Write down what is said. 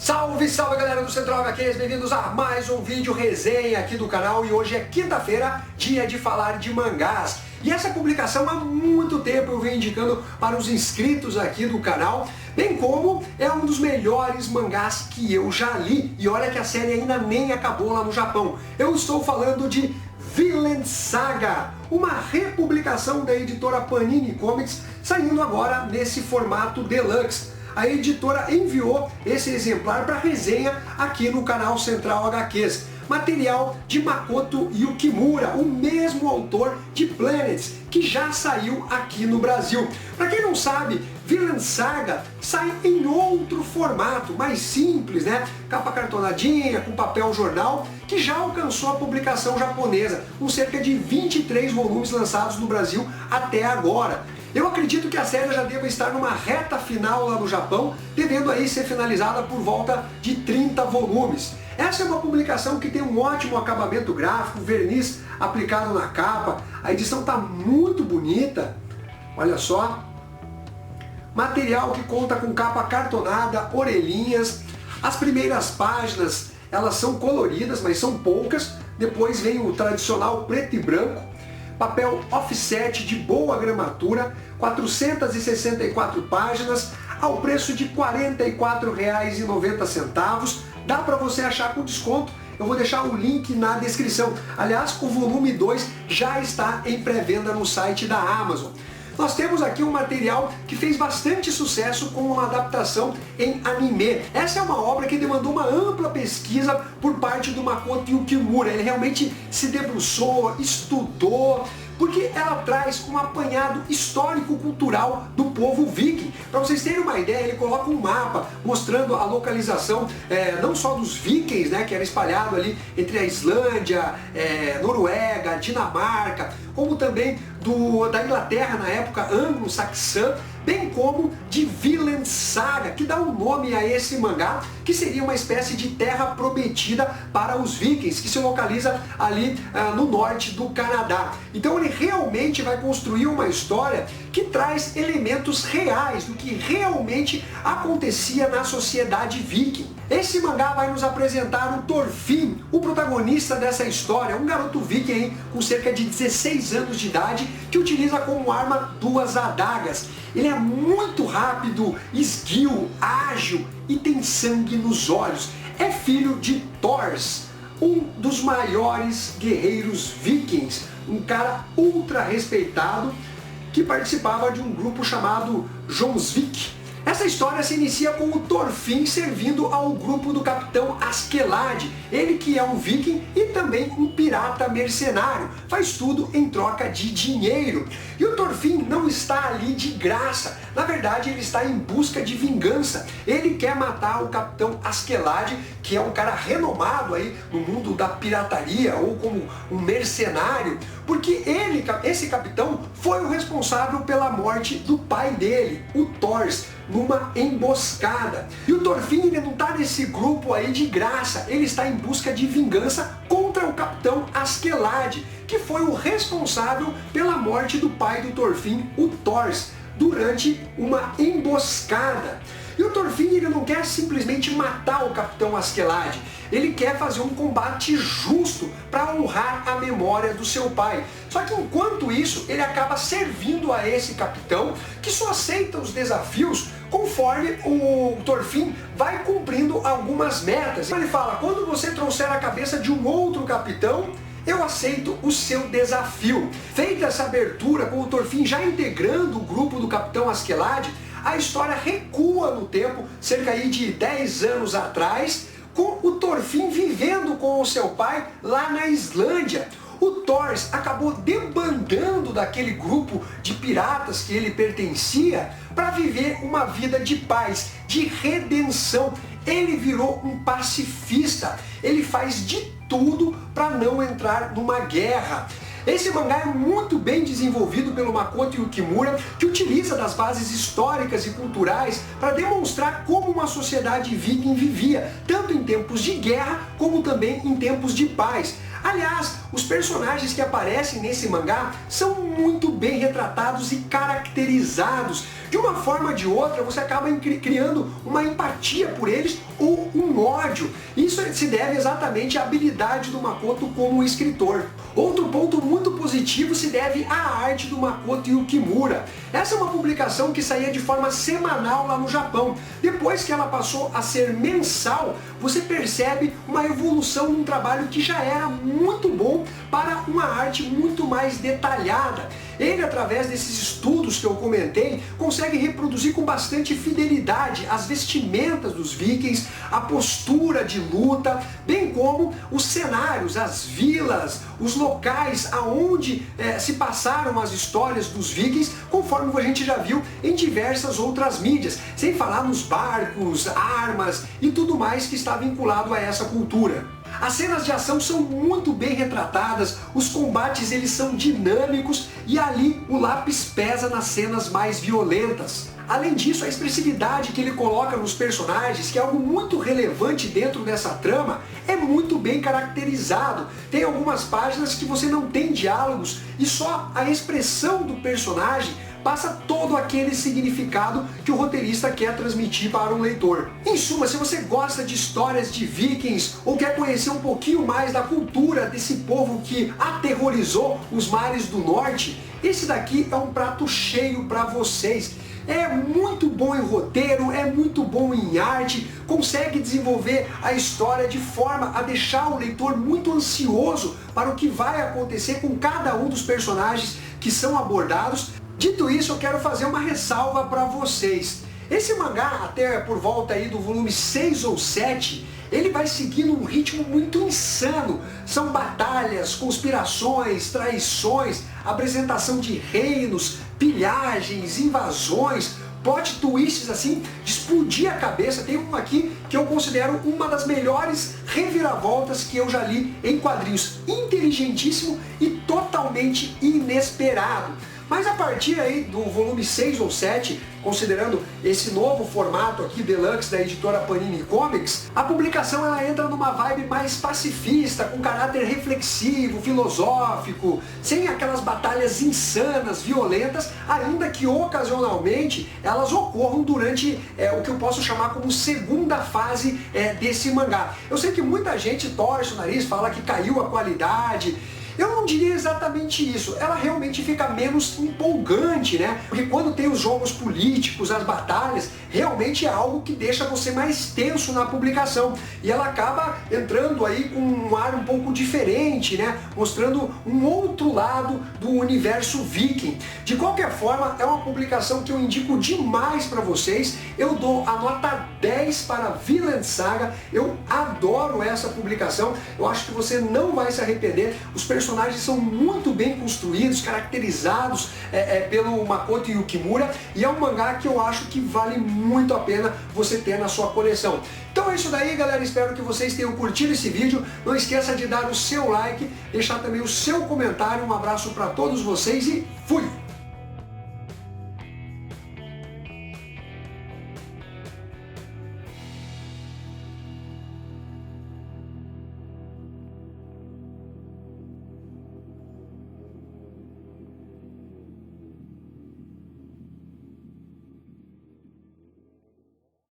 Salve, salve galera do Central HQs, bem-vindos a mais um vídeo resenha aqui do canal e hoje é quinta-feira, dia de falar de mangás. E essa publicação há muito tempo eu venho indicando para os inscritos aqui do canal, bem como é um dos melhores mangás que eu já li. E olha que a série ainda nem acabou lá no Japão. Eu estou falando de Vinland Saga, uma republicação da editora Panini Comics, saindo agora nesse formato deluxe. A editora enviou esse exemplar para resenha aqui no canal Central HQs. Material de Makoto Yukimura, o mesmo autor de Planets, que já saiu aqui no Brasil. Para quem não sabe, Vinland Saga sai em outro formato, mais simples, né? Capa cartonadinha, com papel jornal, que já alcançou a publicação japonesa, com cerca de 23 volumes lançados no Brasil até agora. Eu acredito que a série já deva estar numa reta final lá no Japão, devendo aí ser finalizada por volta de 30 volumes. Essa é uma publicação que tem um ótimo acabamento gráfico, verniz aplicado na capa, a edição está muito bonita, olha só. Material que conta com capa cartonada, orelhinhas, as primeiras páginas elas são coloridas, mas são poucas, depois vem o tradicional preto e branco, papel offset de boa gramatura, 464 páginas, ao preço de R$ 44,90. Dá para você achar com desconto, eu vou deixar o link na descrição. Aliás, o volume 2 já está em pré-venda no site da Amazon. Nós temos aqui um material que fez bastante sucesso com uma adaptação em anime. Essa é uma obra que demandou uma ampla pesquisa por parte do Makoto Yukimura. Ele realmente se debruçou, estudou, porque ela traz um apanhado histórico-cultural do povo viking. Para vocês terem uma ideia, ele coloca um mapa mostrando a localização não só dos vikings, né, que era espalhado ali entre a Islândia, Noruega, Dinamarca, como também da Inglaterra na época anglo-saxã, bem como de Vinland Saga, que dá um nome a esse mangá, que seria uma espécie de terra prometida para os vikings, que se localiza ali no norte do Canadá. Então ele realmente vai construir uma história que traz elementos reais do que realmente acontecia na sociedade viking. Esse mangá vai nos apresentar o Thorfinn, o protagonista dessa história, um garoto viking com cerca de 16 anos de idade, que utiliza como arma duas adagas. Ele é muito rápido, esguio, ágil e tem sangue nos olhos. É filho de Thors, um dos maiores guerreiros vikings, um cara ultra respeitado que participava de um grupo chamado Jomsvik. Essa história se inicia com o Thorfinn servindo ao grupo do capitão Askeladd, ele que é um viking e também um pirata mercenário, faz tudo em troca de dinheiro. E o Thorfinn não está ali de graça, na verdade ele está em busca de vingança. Ele quer matar o capitão Askeladd, que é um cara renomado aí no mundo da pirataria ou como um mercenário, porque esse capitão foi o responsável pela morte do pai dele, o Thors, numa emboscada. E o Thorfinn ele não está nesse grupo aí de graça, ele está em busca de vingança contra o capitão Askeladd, que foi o responsável pela morte do pai do Thorfinn, o Thors, durante uma emboscada. E o Thorfinn ele não quer simplesmente matar o capitão Askeladd, ele quer fazer um combate justo para honrar a memória do seu pai. Só que enquanto isso, ele acaba servindo a esse capitão, que só aceita os desafios conforme o Thorfinn vai cumprindo algumas metas. Ele fala, quando você trouxer a cabeça de um outro capitão, eu aceito o seu desafio. Feita essa abertura, com o Thorfinn já integrando o grupo do capitão Askeladd, a história recua no tempo, cerca aí de 10 anos atrás, com o Thorfinn vivendo com o seu pai lá na Islândia. O Thors acabou debandando daquele grupo de piratas que ele pertencia para viver uma vida de paz, de redenção. Ele virou um pacifista, ele faz de tudo para não entrar numa guerra. Esse mangá é muito bem desenvolvido pelo Makoto Yukimura, que utiliza das bases históricas e culturais para demonstrar como uma sociedade viking vivia, tanto em tempos de guerra como também em tempos de paz. Aliás, os personagens que aparecem nesse mangá são muito bem retratados e caracterizados, De uma forma ou de outra, você acaba criando uma empatia por eles ou um ódio. Isso se deve exatamente à habilidade do Makoto como escritor. Outro ponto muito positivo se deve à arte do Makoto Yukimura. Essa é uma publicação que saía de forma semanal lá no Japão. Depois que ela passou a ser mensal, você percebe uma evolução num trabalho que já era muito bom para uma arte muito mais detalhada. Ele, através desses estudos que eu comentei, consegue reproduzir com bastante fidelidade as vestimentas dos vikings, a postura de luta, bem como os cenários, as vilas, os locais aonde se passaram as histórias dos vikings, conforme a gente já viu em diversas outras mídias, sem falar nos barcos, armas e tudo mais que está vinculado a essa cultura. As cenas de ação são muito bem retratadas, os combates eles são dinâmicos e ali o lápis pesa nas cenas mais violentas. Além disso, a expressividade que ele coloca nos personagens, que é algo muito relevante dentro dessa trama, é muito bem caracterizado. Tem algumas páginas que você não tem diálogos e só a expressão do personagem passa todo aquele significado que o roteirista quer transmitir para o leitor. Em suma, se você gosta de histórias de vikings ou quer conhecer um pouquinho mais da cultura desse povo que aterrorizou os mares do norte, esse daqui é um prato cheio para vocês. É muito bom em roteiro, é muito bom em arte, consegue desenvolver a história de forma a deixar o leitor muito ansioso para o que vai acontecer com cada um dos personagens que são abordados. Dito isso, eu quero fazer uma ressalva para vocês. Esse mangá, até por volta aí do volume 6 ou 7, ele vai seguindo um ritmo muito insano. São batalhas, conspirações, traições, apresentação de reinos, pilhagens, invasões, plot twists assim, de explodir a cabeça. Tem um aqui que eu considero uma das melhores reviravoltas que eu já li em quadrinhos. Inteligentíssimo e totalmente inesperado. Mas a partir aí do volume 6 ou 7, considerando esse novo formato aqui, Deluxe, da editora Panini Comics, a publicação ela entra numa vibe mais pacifista, com caráter reflexivo, filosófico, sem aquelas batalhas insanas, violentas, ainda que ocasionalmente elas ocorram durante o que eu posso chamar como segunda fase desse mangá. Eu sei que muita gente torce o nariz, fala que caiu a qualidade. Eu não diria exatamente isso, ela realmente fica menos empolgante, né? Porque quando tem os jogos políticos, as batalhas, realmente é algo que deixa você mais tenso na publicação. E ela acaba entrando aí com um ar um pouco diferente, né? Mostrando um outro lado do universo viking. De qualquer forma, é uma publicação que eu indico demais para vocês. Eu dou a nota 10 para Vinland Saga. Eu adoro essa publicação. Eu acho que você não vai se arrepender. Os personagens são muito bem construídos, caracterizados pelo Makoto Yukimura, e é um mangá que eu acho que vale muito a pena você ter na sua coleção. Então é isso daí, galera, espero que vocês tenham curtido esse vídeo. Não esqueça de dar o seu like, deixar também o seu comentário. Um abraço para todos vocês e fui!